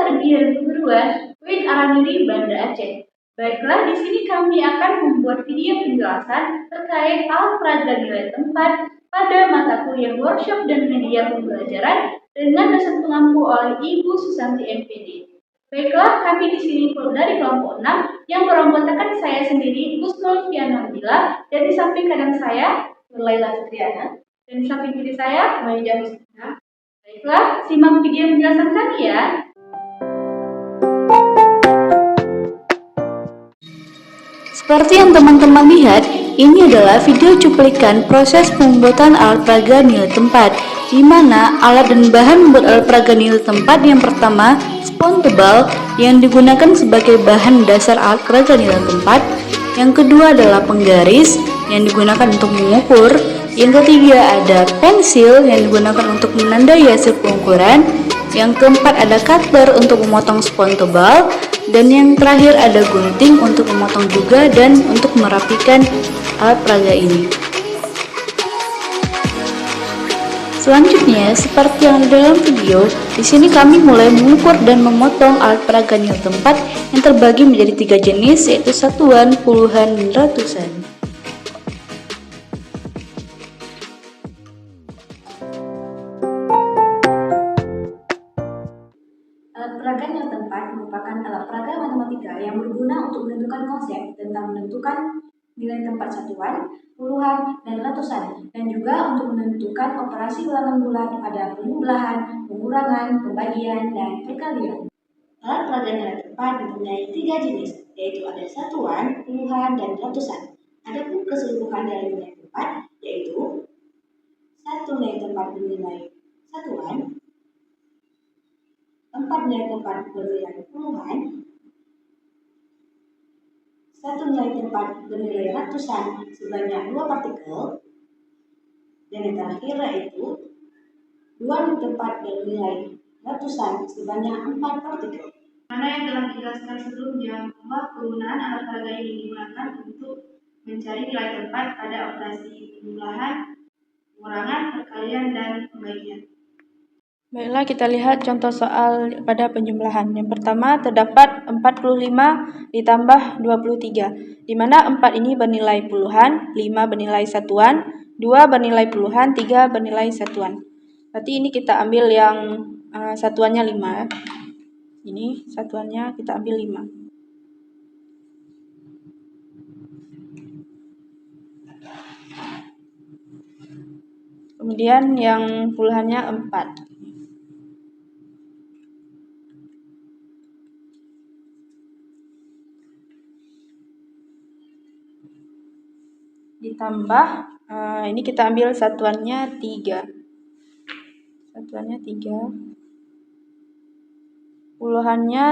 Terbiar Keguruan, Win Aramiri, Banda Aceh. Baiklah, di sini kami akan membuat video penjelasan terkait alat peraga nilai tempat pada mata kuliah workshop dan media pembelajaran dengan dosen pengampu oleh Ibu Susanti MPD. Baiklah, kami di sini dari kelompok 6 yang beranggotakan saya sendiri, Gusnul Fiana Udila, dan di samping kanan saya, Laila Fitriana, dan di samping kiri saya, Maida Husna. Baiklah, simak video penjelasan kami ya. Seperti yang teman-teman lihat, ini adalah video cuplikan proses pembuatan alat peraga nilai tempat, di mana alat dan bahan membuat alat peraga nilai tempat yang pertama, spons tebal yang digunakan sebagai bahan dasar alat peraga nilai tempat. Yang kedua adalah penggaris yang digunakan untuk mengukur. Yang ketiga ada pensil yang digunakan untuk menandai hasil pengukuran. Yang keempat ada cutter untuk memotong spons tebal. Dan yang terakhir ada gunting untuk memotong juga dan untuk merapikan alat peraga ini. Selanjutnya, seperti yang ada dalam video, di sini kami mulai mengukur dan memotong alat peraga nilai tempat yang terbagi menjadi 3 jenis, yaitu satuan, puluhan, dan ratusan. Alat peraga nilai tempat merupakan alat peraga matematika yang berguna untuk menentukan konsep tentang menentukan nilai tempat satuan, puluhan, dan ratusan, dan juga untuk menentukan operasi ulangan bulat pada penjumlahan, pengurangan, pembagian, dan perkalian. Alat peraga nilai tempat mempunyai 3 jenis, yaitu ada satuan, puluhan, dan ratusan. Adapun keseluruhan dari nilai tempat, yaitu 1 nilai tempat bernilai satuan, 4 nilai tempat bernilai puluhan, 1 nilai tempat bernilai ratusan sebanyak 2 partikel, dan yang terakhir yaitu 2 nilai tempat bernilai ratusan sebanyak 4 partikel. Mana yang telah dijelaskan sebelumnya bahwa penggunaan alat peraga ini digunakan untuk mencari nilai tempat pada operasi penjumlahan, pengurangan, perkalian, dan pembagian. Baiklah, kita lihat contoh soal pada penjumlahan. Yang pertama, terdapat 45 ditambah 23, di mana 4 ini bernilai puluhan, 5 bernilai satuan, 2 bernilai puluhan, 3 bernilai satuan. Berarti ini kita ambil yang satuannya 5. Ini satuannya kita ambil 5. Kemudian yang puluhannya 4. Ditambah ini kita ambil satuannya 3. Satuannya 3. Puluhannya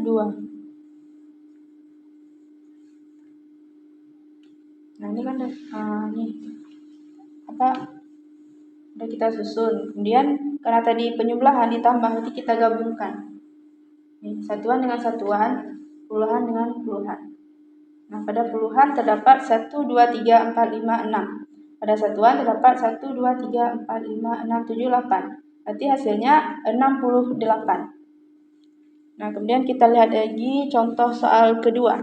2. Nah, ini kan udah kita susun. Kemudian karena tadi penjumlahan ditambah, nanti kita gabungkan. Nih, satuan dengan satuan, puluhan dengan puluhan. Nah, pada puluhan terdapat 1, 2, 3, 4, 5, 6. Pada satuan terdapat 1, 2, 3, 4, 5, 6, 7, 8. Berarti hasilnya 68. Nah, kemudian kita lihat lagi contoh soal kedua.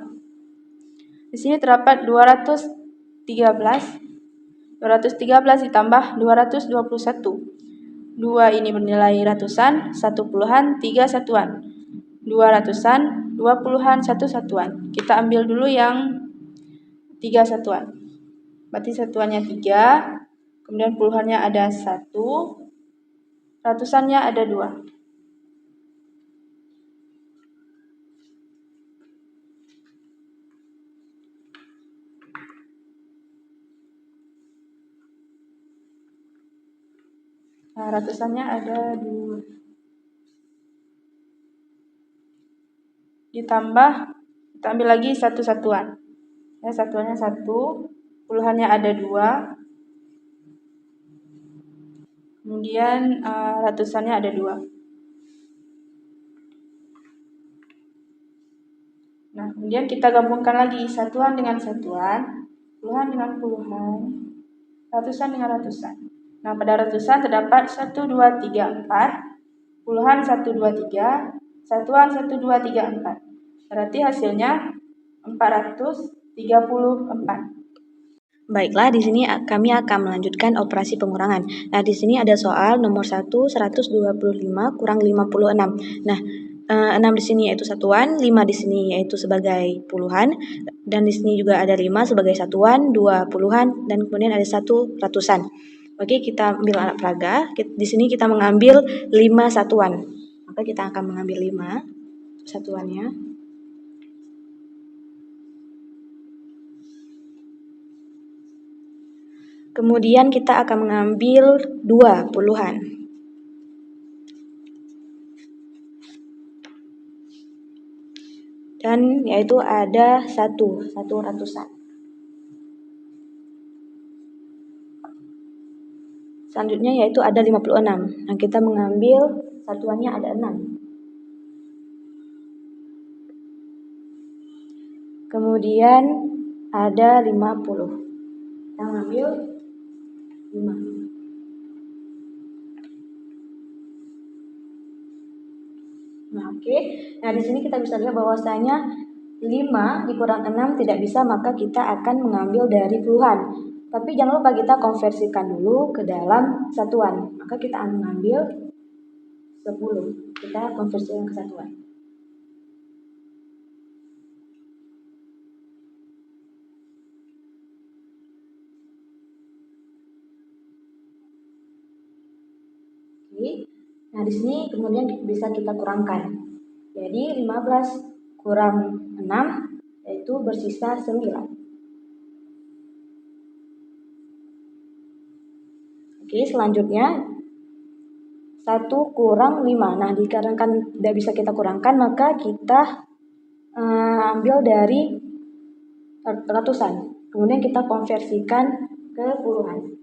Di sini terdapat 213 ditambah 221. 2 ini bernilai ratusan, 1 puluhan, 3 satuan. 2 ratusan, 2 puluhan, 1 satuan. Kita ambil dulu yang 3 satuan. Berarti satuannya 3, kemudian puluhannya ada 1, ratusannya ada 2. Nah, ratusannya ada 2. Ditambah, kita ambil lagi 1 satuan. Ya, satuannya 1, puluhannya ada 2. Kemudian ratusannya ada 2. Nah, kemudian kita gabungkan lagi satuan dengan satuan, puluhan dengan puluhan, ratusan dengan ratusan. Nah, pada ratusan terdapat 1, 2, 3, 4, puluhan 1, 2, 3, satuan 1, 2, 3, 4. Berarti hasilnya 434. Baiklah, di sini kami akan melanjutkan operasi pengurangan. Nah, di sini ada soal nomor 1, 125 kurang 56. Nah, 6 di sini yaitu satuan, 5 di sini yaitu sebagai puluhan, dan di sini juga ada 5 sebagai satuan, 2 puluhan, dan kemudian ada 1 ratusan. Oke, kita ambil alat peraga. Di sini kita mengambil 5 satuan. Maka kita akan mengambil 5 satuannya. Kemudian kita akan mengambil 2 puluhan. Dan yaitu ada 1 ratusan. Selanjutnya yaitu ada 56. Nah, kita mengambil satuannya ada 6. Kemudian ada 50. Kita mengambil 5. Nah, oke. Nah, di sini kita bisa lihat bahwasanya 5 dikurang 6 tidak bisa, maka kita akan mengambil dari puluhan. Tapi jangan lupa kita konversikan dulu ke dalam satuan. Maka kita akan mengambil 10. Kita konversikan ke satuan. Oke. Nah, di sini kemudian bisa kita kurangkan. Jadi 15 kurang 6 yaitu bersisa 9. Oke, selanjutnya 1 kurang 5. Nah, dikarenakan tidak bisa kita kurangkan, maka kita ambil dari ratusan. Kemudian kita konversikan ke puluhan.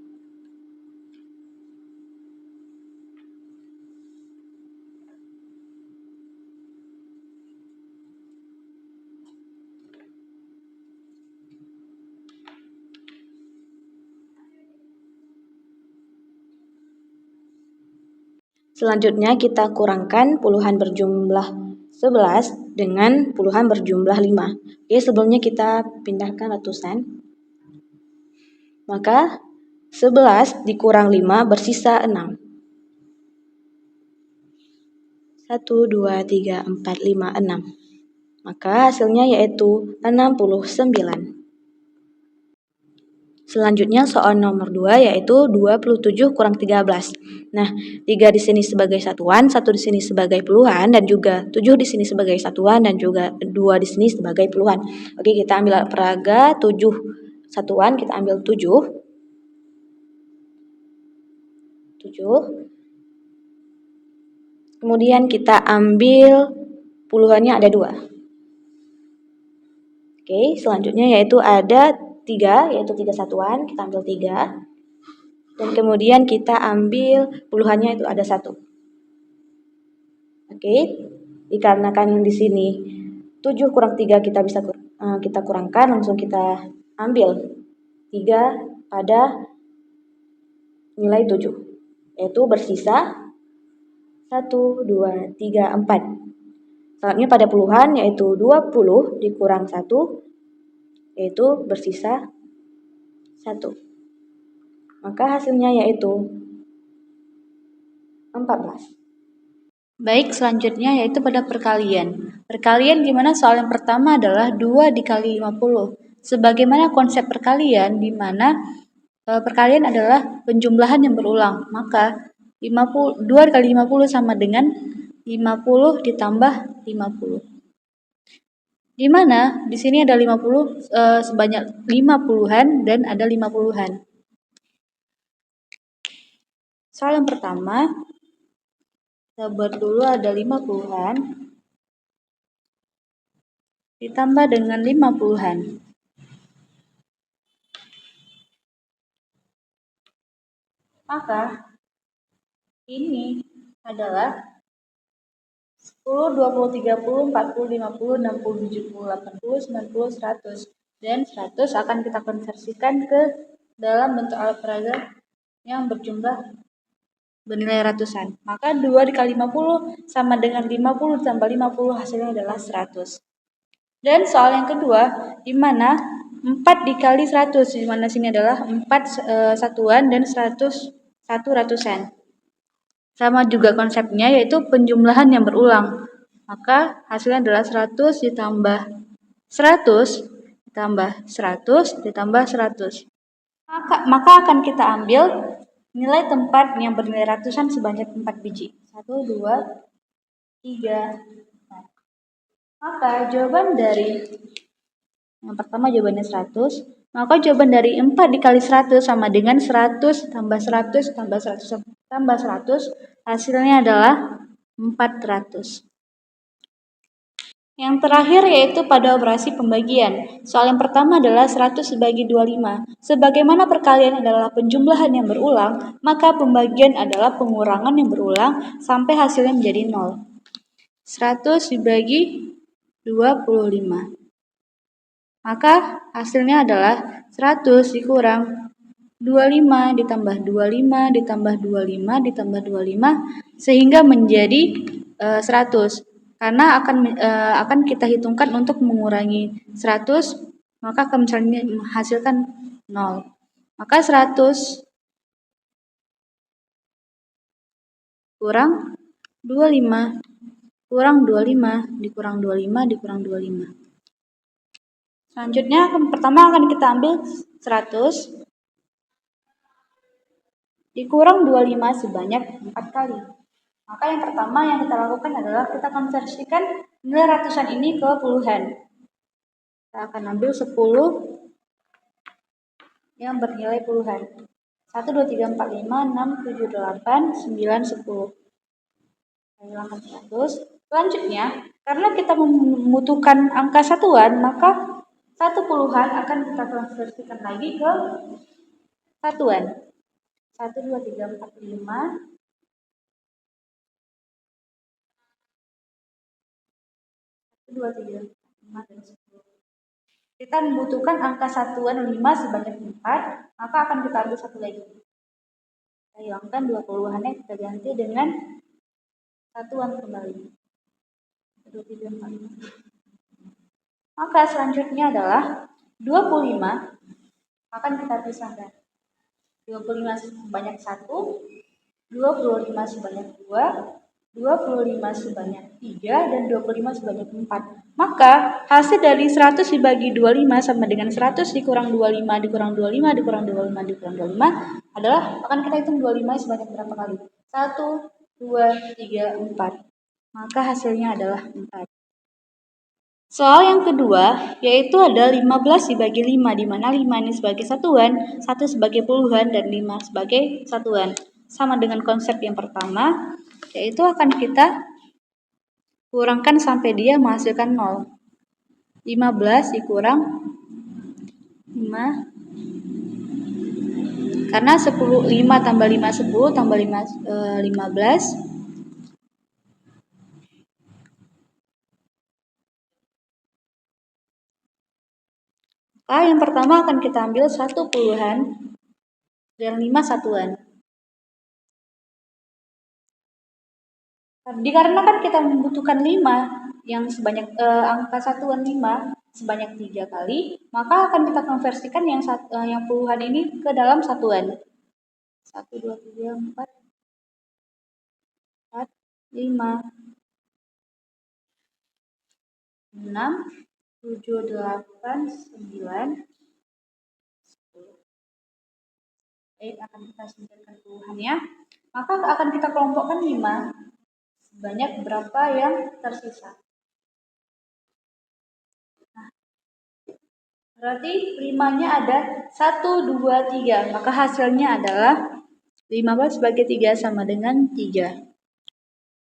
Selanjutnya kita kurangkan puluhan berjumlah 11 dengan puluhan berjumlah 5. Oke, sebelumnya kita pindahkan ratusan. Maka 11 dikurang 5 bersisa 6. 1, 2, 3, 4, 5, 6. Maka hasilnya yaitu 69. Selanjutnya soal nomor 2 yaitu 27 kurang 13. Nah, 3 di sini sebagai satuan, 1 di sini sebagai puluhan, dan juga 7 di sini sebagai satuan, dan juga 2 di sini sebagai puluhan. Oke, kita ambil peraga 7 satuan, kita ambil 7. 7. Kemudian kita ambil puluhannya ada 2. Oke, selanjutnya yaitu ada 3, yaitu 3 satuan, kita ambil 3. Dan kemudian kita ambil puluhannya itu ada 1. Oke, dikarenakan di sini 7 kurang 3 kita kurangkan, langsung kita ambil 3 pada nilai 7. Yaitu bersisa 1, 2, 3, 4. Selanjutnya pada puluhan yaitu 20 dikurang 1 yaitu bersisa 1. Maka hasilnya yaitu 14. Baik, selanjutnya yaitu pada perkalian. Perkalian di mana soal yang pertama adalah 2 dikali 50. Sebagaimana konsep perkalian di mana perkalian adalah penjumlahan yang berulang. Maka 2 kali 50 sama dengan 50 ditambah 50. Di mana di sini ada 50 sebanyak 5 puluhan dan ada 5 puluhan. Soal yang pertama, kita buat dulu ada 5 puluhan ditambah dengan 5 puluhan. Maka ini adalah 10, 20, 30, 40, 50, 60, 70, 80, 90, 100. Dan 100 akan kita konversikan ke dalam bentuk alat peraga yang berjumlah bernilai ratusan. Maka 2 dikali 50 sama dengan 50 ditambah 50, hasilnya adalah 100. Dan soal yang kedua, di mana 4 dikali 100, di mana sini adalah 4 satuan dan 100 1 ratusan. Sama juga konsepnya, yaitu penjumlahan yang berulang. Maka hasilnya adalah 100 ditambah 100 ditambah 100 ditambah 100. Maka akan kita ambil nilai tempat yang bernilai ratusan sebanyak 4 biji. 1, 2, 3, 4. Maka jawaban dari yang pertama jawabannya 100. Maka jawaban dari 4 dikali 100 sama dengan 100 tambah 100 tambah 100 tambah 100. Hasilnya adalah 400. Yang terakhir yaitu pada operasi pembagian. Soal yang pertama adalah 100 dibagi 25. Sebagaimana perkalian adalah penjumlahan yang berulang, maka pembagian adalah pengurangan yang berulang sampai hasilnya menjadi 0. 100 dibagi 25. Maka hasilnya adalah 100 dikurang 25 ditambah 25 ditambah 25 ditambah 25 sehingga menjadi 100. Karena akan kita hitungkan untuk mengurangi 100, maka akan menghasilkan 0. Maka 100 kurang 25 kurang 25 dikurang 25 dikurang 25. Selanjutnya pertama akan kita ambil 100 dikurang 25 sebanyak 4 kali. Maka yang pertama yang kita lakukan adalah kita konversikan nilai ratusan ini ke puluhan. Kita akan ambil 10 yang bernilai puluhan. 1, 2, 3, 4, 5, 6, 7, 8, 9, 10. Saya hilangkan 100. Selanjutnya, karena kita membutuhkan angka satuan, maka satu puluhan akan kita konversikan lagi ke satuan. 1, 2, 3, 4, 5. 2, 3, 5, dan 10. Kita membutuhkan angka satuan 5 sebanyak 4, maka akan kita ambil satu lagi. Kita hilangkan 2 puluhannya, kita ganti dengan satuan kembali. 2, 3, 4, 5. Maka selanjutnya adalah 25 akan kita pisahkan. 25 sebanyak 1, 25 sebanyak 2, 25 sebanyak 3, dan 25 sebanyak 4. Maka hasil dari 100 dibagi 25 sama dengan 100 dikurang 25 dikurang 25 dikurang 25 dikurang 25 adalah, akan kita hitung 25 sebanyak berapa kali? 1, 2, 3, 4. Maka hasilnya adalah 4. Soal yang kedua yaitu ada 15 dibagi 5, di mana 5 ini sebagai satuan, 1 sebagai puluhan, dan 5 sebagai satuan. Sama dengan konsep yang pertama, yaitu akan kita kurangkan sampai dia menghasilkan 0. 15 dikurang 5. Karena 5 tambah 5 10 tambah 5 15. Maka yang pertama akan kita ambil 1 puluhan dan 5 satuan. Dikarenakan kita membutuhkan 5 yang sebanyak angka satuan 5 sebanyak 3 kali, maka akan kita konversikan yang puluhan ini ke dalam satuan. 1, 2, 3, 4, 4, 5, 6, 7, 8, 9, 10. Baik, akan kita singkirkan puluhannya. Maka akan kita kelompokkan 5 sebanyak berapa yang tersisa. Nah, berarti 5-nya ada 1, 2, 3. Maka hasilnya adalah 15 bagi 3 sama dengan 3.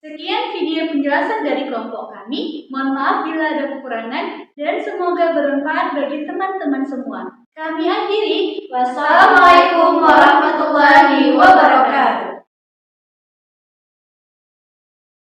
Sekian video penjelasan dari kelompok kami. Mohon maaf bila ada kekurangan dan semoga bermanfaat bagi teman-teman semua. Kami akhiri. Wassalamualaikum warahmatullahi wabarakatuh.